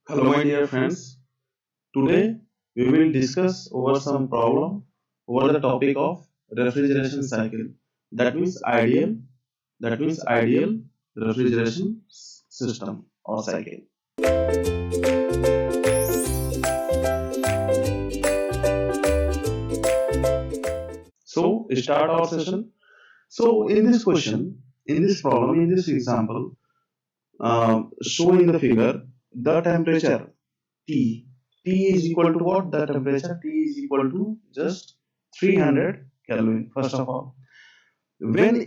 Hello my dear friends. Today we will discuss over some problem over the topic of refrigeration cycle. That means ideal refrigeration system or cycle. So start our session. So in this question, in this problem, in this example, show in the figure the temperature T. T is equal to what? The temperature T is equal to just 300 Kelvin. First of all, when?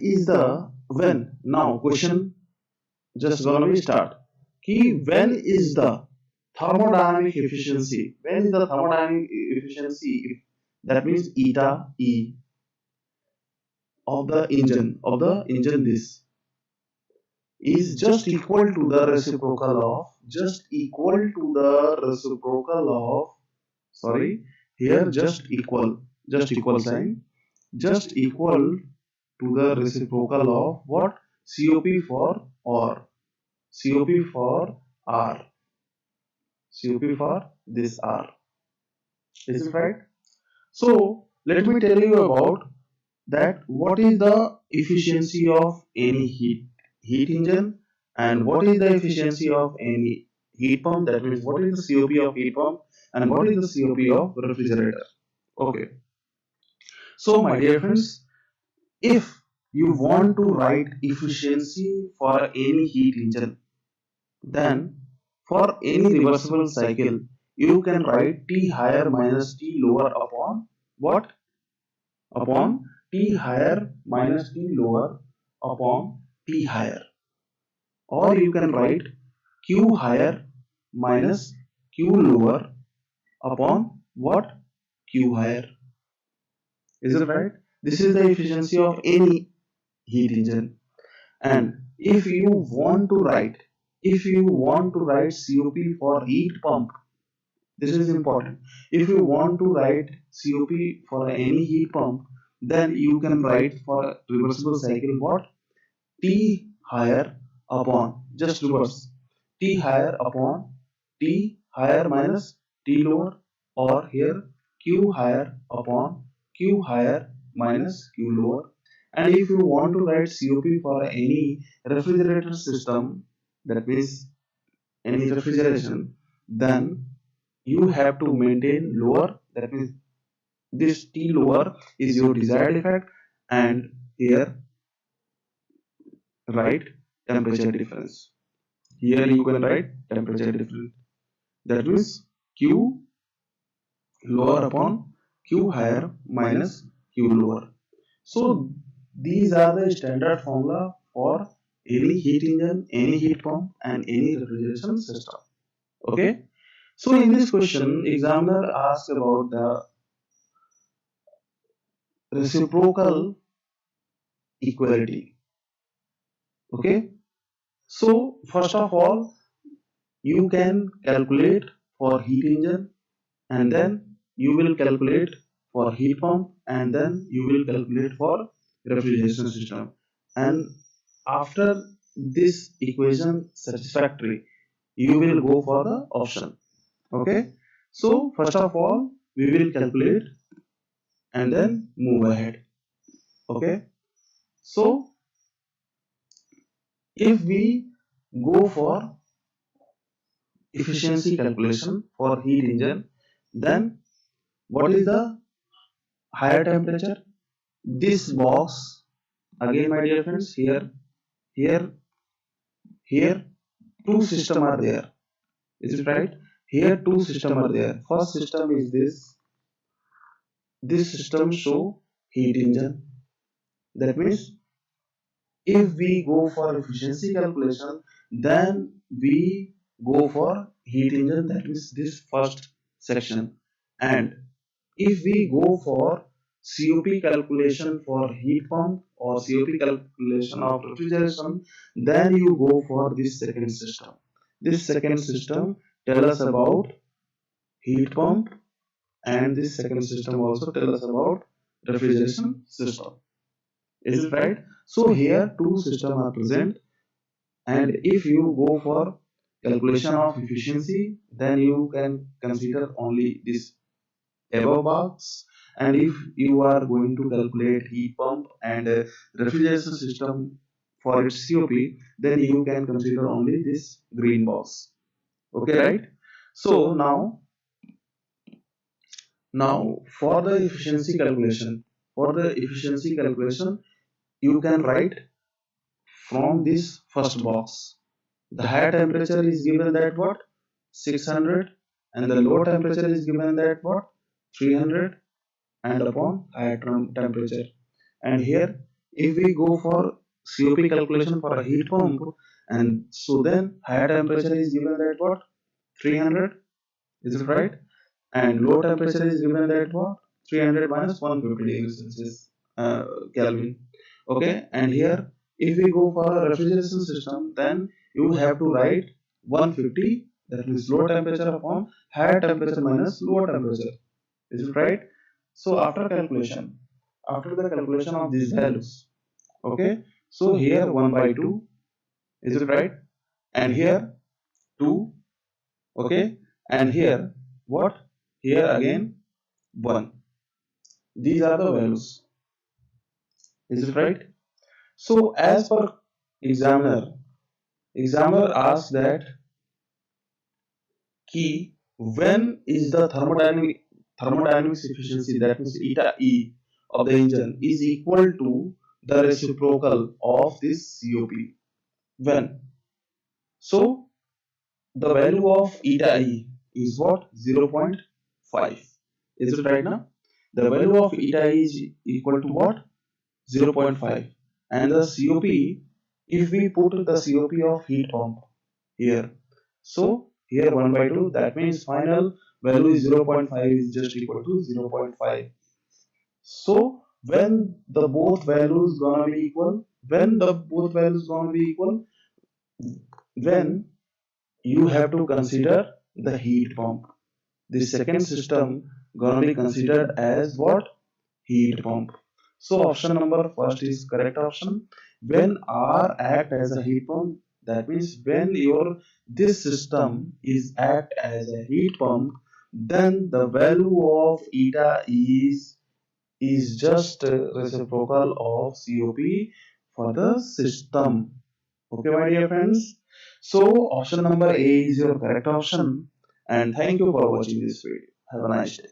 Now question just gonna be start. Key when is the thermodynamic efficiency? When is the thermodynamic efficiency? That means eta E of the engine this is just equal to the reciprocal of sorry, here just equal sign, just equal to the reciprocal of what? COP for or COP for R, COP for this R. Is it right? So let me tell you about that what is the efficiency of any heat engine and what is the efficiency of any heat pump. That means what is the COP of heat pump and what is the COP of refrigerator. Okay, so my dear friends, if you want to write efficiency for any heat engine, then for any reversible cycle you can write T higher minus T lower upon what? Upon T higher minus T lower upon T higher, or you can write Q higher minus Q lower upon what? Q higher. Is it right? This is the efficiency of any heat engine. And if you want to write COP for heat pump, this is important. If you want to write COP for any heat pump, then you can write for reversible cycle what? T higher upon, just reverse, T higher upon T higher minus T lower, or here Q higher upon Q higher minus Q lower. And if you want to write COP for any refrigerator system, that means any refrigeration, then you have to maintain lower, that means this T lower is your desired effect, and here write temperature difference. Here you can write temperature difference. That means Q lower upon Q higher minus Q lower. So these are the standard formula for any heat engine, any heat pump, and any refrigeration system. Okay. So in this question, examiner asks about the reciprocal equality. Okay. So first of all, you can calculate for heat engine, and then you will calculate for heat pump, and then you will calculate for refrigeration system. And after this equation satisfactory, you will go for the option. Okay, so first of all we will calculate and then move ahead. Okay, so if we go for efficiency calculation for heat engine, then what is the higher temperature? This box, again my dear friends, here here two system are there. Is it right? Here two system are there. First system is this system show heat engine. That means if we go for efficiency calculation, then we go for heat engine, that means this first section. And if we go for COP calculation for heat pump or COP calculation of refrigeration, then you go for this second system. This second system tell us about heat pump, and this second system also tell us about refrigeration system. Is it right? So here two systems are present, and if you go for calculation of efficiency, then you can consider only this above box. And if you are going to calculate heat pump and refrigeration system for its COP, then you can consider only this green box. Okay, right? So now for the efficiency calculation, you can write from this first box. The high temperature is given that what? 600, and the low temperature is given that what? 300, and upon higher temperature. And here, if we go for COP calculation for a heat pump, and so then higher temperature is given that what? 300, is it right? And low temperature is given that what? 300 minus 150 degrees Celsius Kelvin. Okay, and here if we go for a refrigeration system, then you have to write 150, that means low temperature upon higher temperature minus lower temperature. Is it right? So after the calculation of these values, okay, so here 1 by 2, is it right? And here 2, okay, and here what? Here again 1. These are the values. Is it right? So as per examiner, examiner asks that key, when is the thermodynamics efficiency, that means eta E of the engine, is equal to the reciprocal of this COP. When? So the value of eta E is what? 0.5. Is it right now? The value of eta E is equal to what? 0.5. And the COP, if we put the COP of heat pump here, so here 1 by 2, that means final value is 0.5 is just equal to 0.5. So when the both values gonna be equal, when you have to consider the heat pump. The second system gonna be considered as what? Heat pump. So option number first is correct option. When R act as a heat pump, that means when your this system is act as a heat pump, then the value of eta is just reciprocal of COP for the system. Okay, my dear friends. So option number A is your correct option. And thank you for watching this video. Have a nice day.